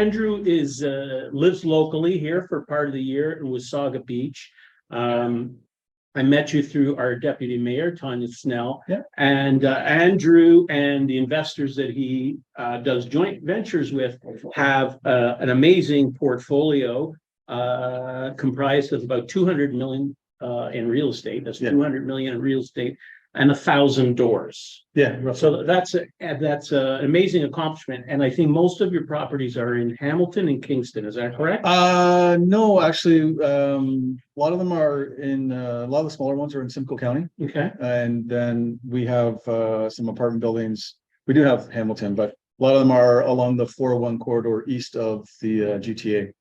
Andrew is lives locally here for part of the year in Wasaga Beach. Um, I met you through our deputy mayor, Tanya Snell. Yeah. And Andrew and the investors that he does joint ventures with have an amazing portfolio comprised of about 200 million in real estate. That's 200 million in real estate and 1,000 doors. Yeah, roughly. So that's an amazing accomplishment. And I think most of your properties are in Hamilton and Kingston. Is that correct? No, actually, a lot of them are in a lot of the smaller ones are in Simcoe County, Okay. and then we have some apartment buildings. We do have Hamilton, but a lot of them are along the 401 corridor east of the GTA.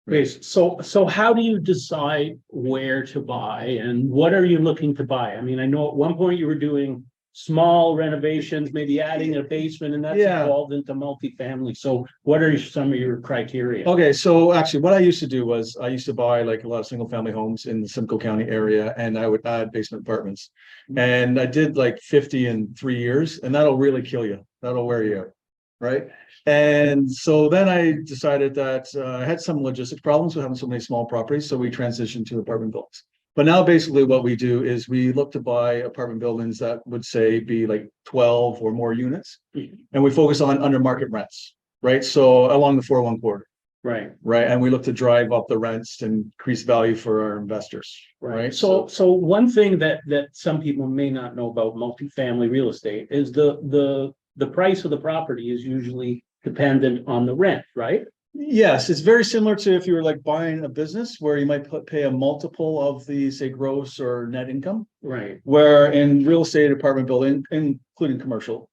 Okay, so how do you decide where to buy and what are you looking to buy? I mean, I know at one point you were doing small renovations, maybe adding a basement, and that's Yeah. evolved into multifamily. So what are some of your criteria? Okay, so actually what I used to do was I used to buy like a lot of single family homes in the Simcoe County area, and I would add basement apartments. And I did like 50 in 3 years, and that'll really kill you. That'll wear you out. Right. And so then I decided that I had some logistics problems with having so many small properties. So we transitioned to apartment buildings. But now basically what we do is we look to buy apartment buildings that would say be like 12 or more units. And we focus on under market rents, right? So along the 401 corridor. Right. Right. And we look to drive up the rents and increase value for our investors. Right. So one thing that some people may not know about multifamily real estate is the price of the property is usually dependent on the rent, right? Yes, it's very similar to if you were like buying a business where you might pay a multiple of the, say, gross or net income. Right. Where in real estate apartment building, including commercial,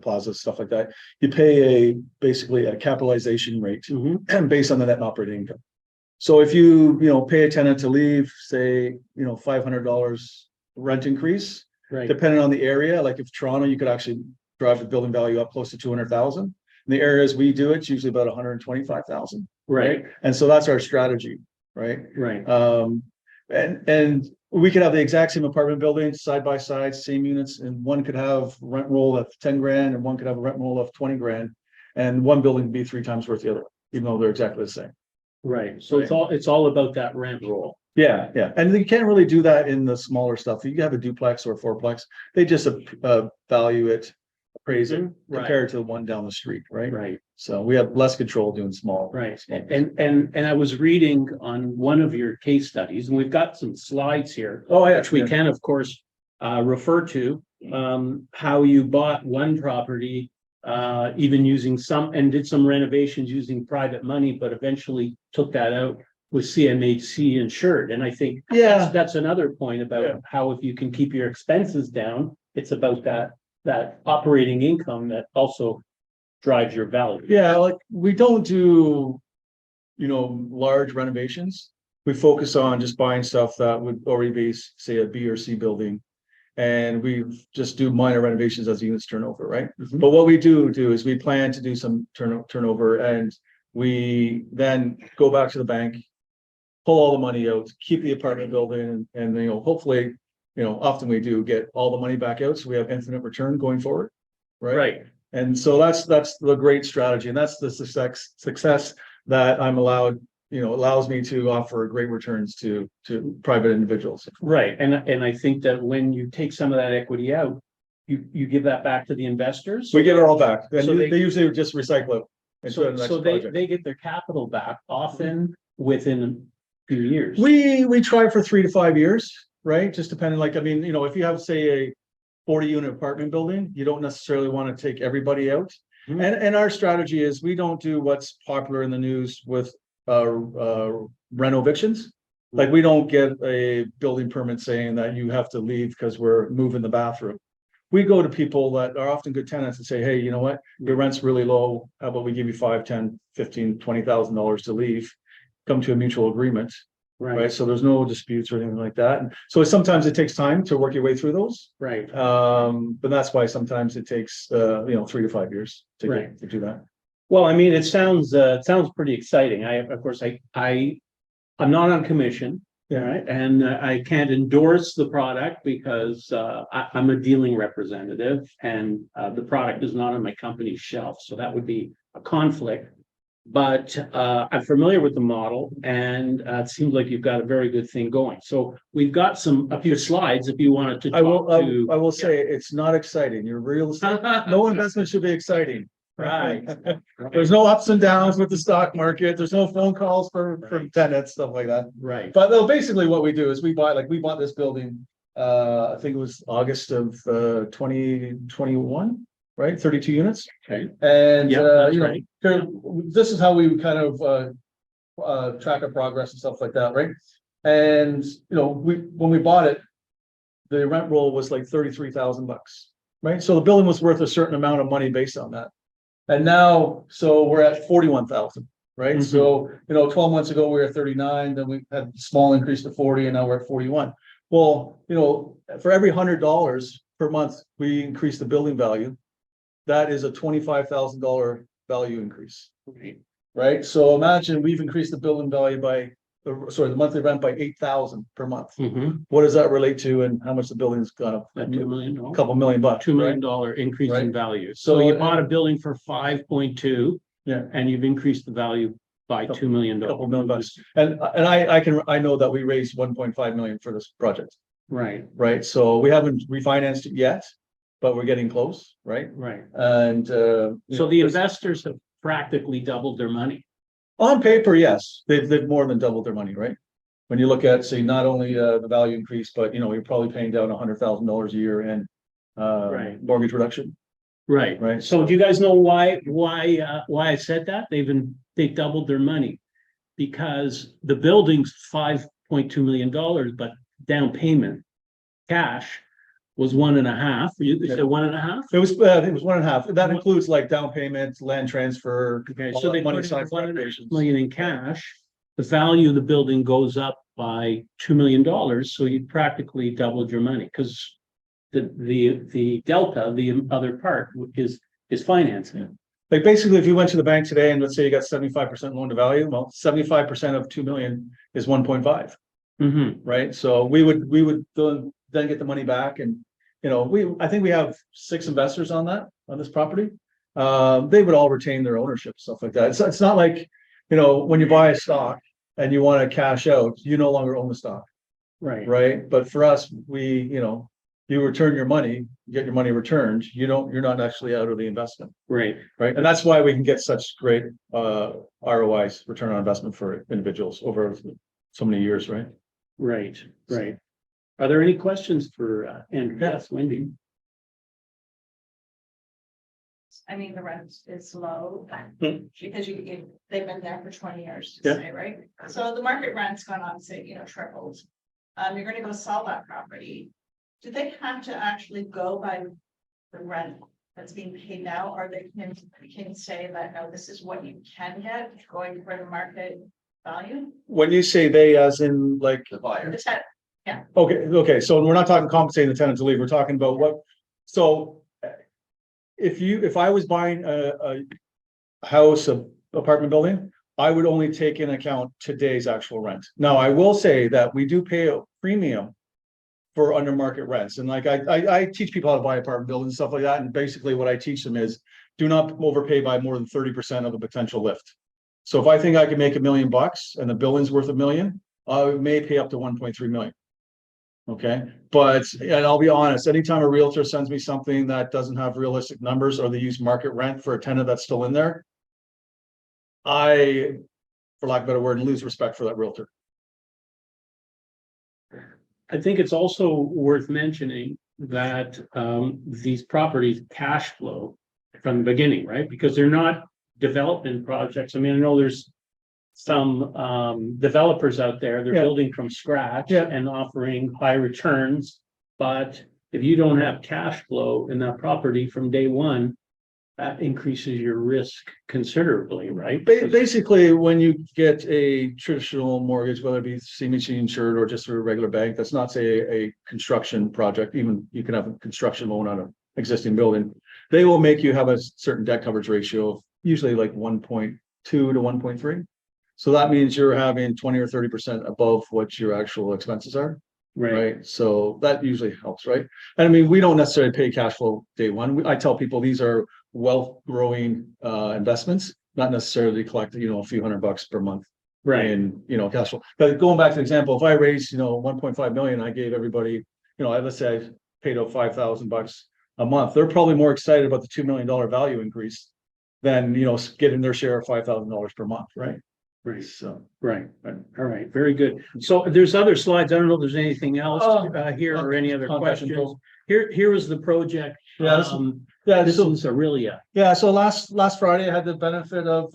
plazas, stuff like that, you pay basically a capitalization rate based on the net operating income. So if you pay a tenant to leave, say, $500 rent increase, Right. depending on the area, like if Toronto, you could actually drive the building value up close to 200,000. In the areas we do, it's usually about 125,000. Right. And so that's our strategy, right? Right. And we could have the exact same apartment building side by side, same units, and one could have rent roll of 10 grand and one could have a rent roll of 20 grand, and one building would be 3 times worth the other, even though they're exactly the same. Right. So it's all about that rent roll. Yeah, yeah. And you can't really do that in the smaller stuff. You have a duplex or a fourplex, they just value it, appraise it compared to the one down the street, right? Right. So we have less control doing small. Right. And I was reading on one of your case studies, and we've got some slides here. Oh, yeah. Which we can, of course, refer to how you bought one property, even using did some renovations using private money, but eventually took that out with CMHC insured. And I think that's another point about how if you can keep your expenses down, it's about that operating income that also drives your value. Yeah, like we don't do, large renovations. We focus on just buying stuff that would already be, say, a B or C building. And we just do minor renovations as units turnover, right? But what we do is we plan to do some turnover, and we then go back to the bank, pull all the money out, keep the apartment building, and hopefully, often we do get all the money back out, so we have infinite return going forward, right? Right. And so that's the great strategy, and that's the success that I'm allowed, allows me to offer great returns to private individuals. Right. And I think that when you take some of that equity out, you give that back to the investors. We get it all back. And So they usually just recycle it. So they get their capital back often within a few years. We try for 3 to 5 years, right? Just depending, if you have, say, a 40-unit apartment building, you don't necessarily want to take everybody out. And our strategy is we don't do what's popular in the news with reno evictions. Like we don't get a building permit saying that you have to leave because we're moving the bathroom. We go to people that are often good tenants and say, hey, you know what, your rent's really low. How about we give you $5, $10, $15, $20,000 to leave? Come to a mutual agreement. Right. So there's no disputes or anything like that. And so sometimes it takes time to work your way through those. Right. But that's why sometimes it takes 3 to 5 years to do that. Well, I mean, it sounds pretty exciting. I'm not on commission, right? And I can't endorse the product because I'm a dealing representative, and the product is not on my company's shelf. So that would be a conflict. But I'm familiar with the model, and it seems like you've got a very good thing going. So we've got a few slides if you wanted to I will, talk to. I will say, it's not exciting. Your real estate, no investment should be exciting. Right. There's no ups and downs with the stock market. There's no phone calls from tenants, stuff like that. Right. But no, basically what we do is we bought this building, I think it was August of 2021, right? 32 units. Okay. And Yeah, that's you know, right. this is how we kind of track our progress and stuff like that, right? And you know, when we bought it, the rent roll was like $33,000, right? So the building was worth a certain amount of money based on that. And now, so we're at 41,000, right? Mhm. So, you know, 12 months ago, we were at 39, then we had a small increase to 40, and now we're at 41. Well, you know, for every $100 per month, we increase the building value. That is a $25,000 value increase, Right. right? So imagine we've increased the building value by, the monthly rent by 8,000 per month. Mhm. What does that relate to and how much the building's gone up? That $2 million. A couple $1 million, $2 million right? increase in Right. value. So, So you bought a building for 5.2 Yeah. and you've increased the value by $2 million. Couple $1 million. And I know that we raised 1.5 million for this project, Right, right? So we haven't refinanced it yet, but we're getting close, right? right. And So the investors have practically doubled their money. on paper, yes, they've more than doubled their money, right? When you look at, say, not only the value increase, but you know, you're probably paying down $100,000 a year in Right. mortgage reduction. Right. Right. So do you guys know why I said that? They doubled their money. Because the building's $5.2 million, but down payment, cash was 1.5. You said 1.5? It was 1.5. That includes like down payment, land transfer. Okay, all so that they money put in aside for 1.5 renovations. million in cash. The value of the building goes up by $2 million, so you practically doubled your money because the delta, the other part is financing. Like basically, if you went to the bank today and let's say you got 75% loan to value, well, 75% of 2 million is 1.5, Mm-hmm. right? So we would then get the money back, and you know, I think we have 6 investors on this property. They would all retain their ownership, stuff like that. It's not like, you know, when you buy a stock and you want to cash out, you no longer own the stock, Right. right? But for us, you know, you return your money, you get your money returned, you're not actually out of the investment. Right. Right, and that's why we can get such great ROIs, return on investment for individuals over so many years, right? Right. Right. Are there any questions for Andrew? Yeah. Yes, Wendy. I mean, the rent is low Hmm. because they've been there for 20 years Yeah. to say, right? So the market rent's gone on, say, you know, tripled. You're gonna go sell that property. Do they have to actually go by the rent that's being paid now, or they can say that, no, this is what you can get going for the market value? When you say they, as in like the buyer. The tenant, Okay, so we're not talking compensating the tenant to leave, we're talking about so if I was buying a house, apartment building, I would only take into account today's actual rent. Now, I will say that we do pay a premium for under market rents. And like I teach people how to buy apartment buildings and stuff like that. And basically what I teach them is do not overpay by more than 30% of the potential lift. So if I think I can make $1 million and the building's worth $1 million, I may pay up to 1.3 million. Okay, and I'll be honest, anytime a realtor sends me something that doesn't have realistic numbers or they use market rent for a tenant that's still in there, I, for lack of a better word, lose respect for that realtor. I think it's also worth mentioning that these properties cash flow from the beginning, right? Because they're not development projects. I mean, I know there's some developers out there, they're Yeah. building from scratch Yeah. and offering high returns. But if you don't have cash flow in that property from day one, that increases your risk considerably, right? Basically, when you get a traditional mortgage, whether it be CMHC insured or just through a regular bank, that's not say a construction project, even you can have a construction loan on an existing building. They will make you have a certain debt coverage ratio of usually like 1.2 to 1.3. So that means you're having 20 or 30% above what your actual expenses are. Right. So that usually helps, right? And I mean, we don't necessarily pay cash flow day one. I tell people these are wealth growing investments. not necessarily collect, a few $100 per month Right, in, cash flow. But going back to the example, if I raised, 1.5 million, I gave everybody, let's say I paid out $5,000 a month, they're probably more excited about the $2 million value increase than, getting their share of $5,000 per month, right? right, So. right. All right, very good. So there's other slides. I don't know if there's anything else here or any other Contact questions. info. Here was the project. Yeah, This so, is Aurelia. yeah, so last Friday I had the benefit of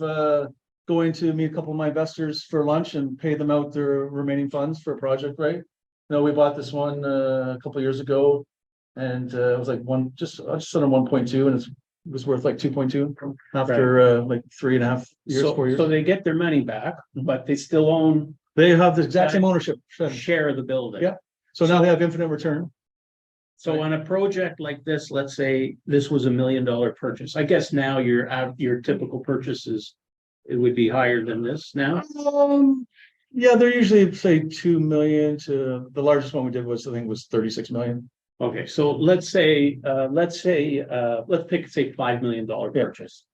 going to meet a couple of my investors for lunch and pay them out their remaining funds for a project, right? We bought this one a couple of years ago, and it was like just under 1.2, and it was worth like 2.2 after like 3.5 years, 4 years. So they get their money back, but they still own They have the exact same ownership. share of the building. Yeah. So now they have infinite return. So on a project like this, let's say this was $1 million purchase. I guess now your typical purchases, it would be higher than this now. Yeah, they're usually say 2 million to the largest one we did was, I think, was 36 million. Okay, so let's pick, say, $5 million purchase.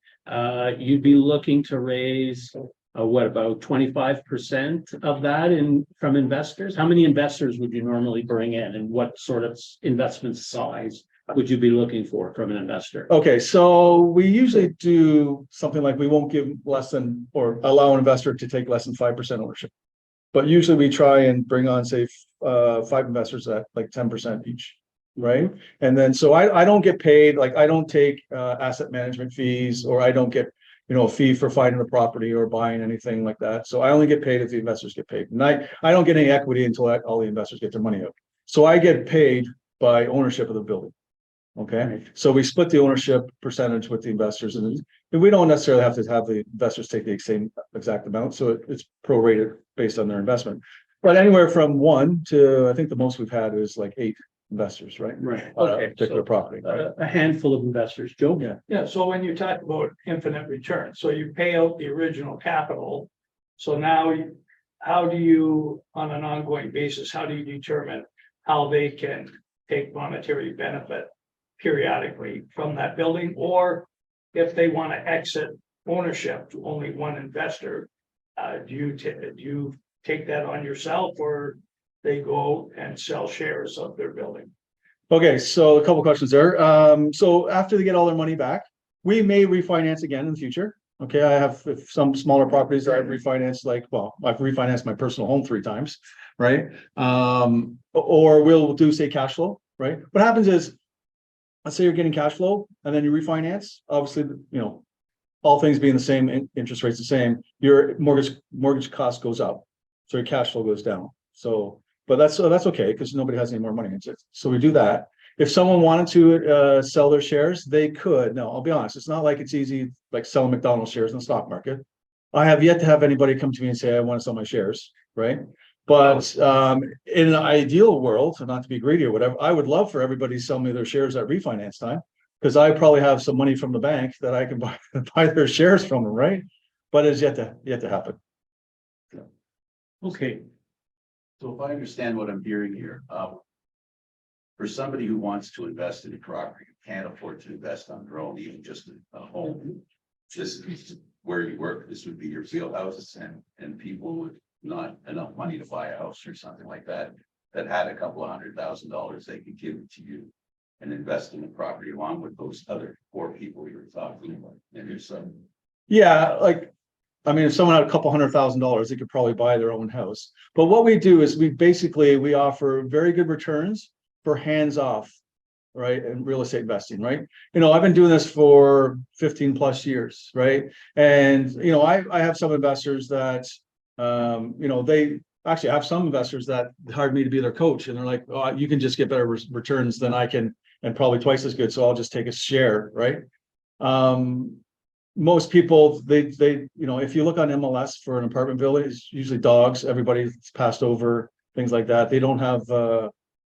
You'd be looking to raise, what, about 25% of that from investors? How many investors would you normally bring in, and what sort of investment size would you be looking for from an investor? Okay, so we usually do something like we won't give less than, or allow an investor to take less than 5% ownership. But usually we try and bring on, say, 5 investors at like 10% each. Right. And then, so I don't get paid, like I don't take asset management fees, or I don't get, a fee for finding the property or buying anything like that. So I only get paid if the investors get paid. And I don't get any equity until all the investors get their money out. So I get paid by ownership of the building. Okay. Right. So we split the ownership percentage with the investors, and we don't necessarily have to have the investors take the same exact amount. So it's prorated based on their investment. But anywhere from 1 to, I think the most we've had is like 8 investors, right? Right, On a okay. particular So, property. a handful of investors. Joe? Yeah. Yeah, so when you talk about infinite return, so you pay out the original capital. So now, how do you, on an ongoing basis, how do you determine how they can take monetary benefit periodically from that building? Or if they want to exit ownership to only one investor, do you take that on yourself, or they go and sell shares of their building? Okay, so a couple questions there. So after they get all their money back, we may refinance again in the future. Okay, I have some smaller properties that I've refinanced, I've refinanced my personal home 3 times, right? Or we'll do, say, cash flow, right? What happens is, let's say you're getting cash flow and then you refinance, obviously, all things being the same, interest rates the same, your mortgage cost goes up. So your cash flow goes down. So, but that's okay, because nobody has any more money into it. So we do that. If someone wanted to sell their shares, they could. No, I'll be honest, it's not like it's easy, like selling McDonald's shares in the stock market. I have yet to have anybody come to me and say, I want to sell my shares, right? But in an ideal world, so not to be greedy or whatever, I would love for everybody to sell me their shares at refinance time, because I probably have some money from the bank that I can buy their shares from them, right? But it's yet to happen. Okay, So if I understand what I'm hearing here, for somebody who wants to invest in a property, who can't afford to invest on their own, even just a home, this is where you work, this would be your field houses, and people with not enough money to buy a house or something like that, that had a couple of $100,000, they could give it to you and invest in the property along with those other 4 people you were talking about. And there's some. Yeah, if someone had a couple $100,000, they could probably buy their own house. But what we do is we offer very good returns for hands-off, right? And real estate investing, right? I've been doing this for 15 plus years, right? And, I have some investors that, they actually have some investors that hired me to be their coach, and they're like, oh, you can just get better returns than I can, and probably twice as good. So I'll just take a share, right? Most people, they, if you look on MLS for an apartment building, it's usually dogs, everybody's passed over, things like that. They don't have the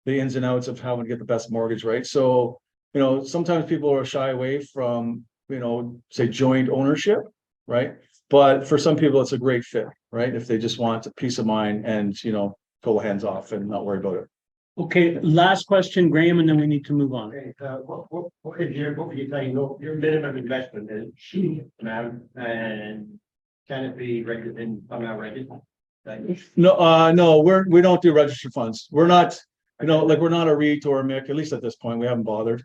ins and outs of how to get the best mortgage, right? So, sometimes people are shy away from, say, joint ownership, right? But for some people, it's a great fit, right? If they just want a peace of mind and, total hands off and not worry about it. Okay, last question, Graham, and then we need to move on. Okay, what is your, what would you say, your minimum investment is now, and can it be registered in, somehow registered? No, we don't do registered funds. We're not, like, we're not a REIT or a MIC, at least at this point, we haven't bothered.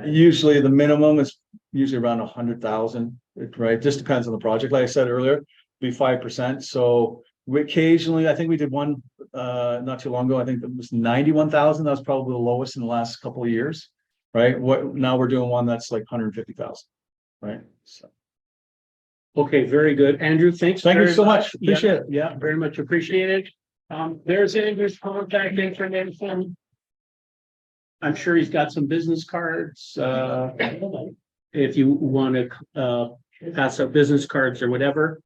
Usually the minimum is usually around 100,000, right? Just depends on the project. Like I said earlier, be 5%. So we occasionally, I think we did one, not too long ago. I think it was 91,000. That was probably the lowest in the last couple of years, right? Now we're doing one that's like 150,000, right? So. Okay, very good. Andrew, thanks. Thank you very so much. Yeah, Appreciate it. Yeah, very much appreciated. There's Andrew's contact information. I'm sure he's got some business cards, if you want to, pass up business cards or whatever.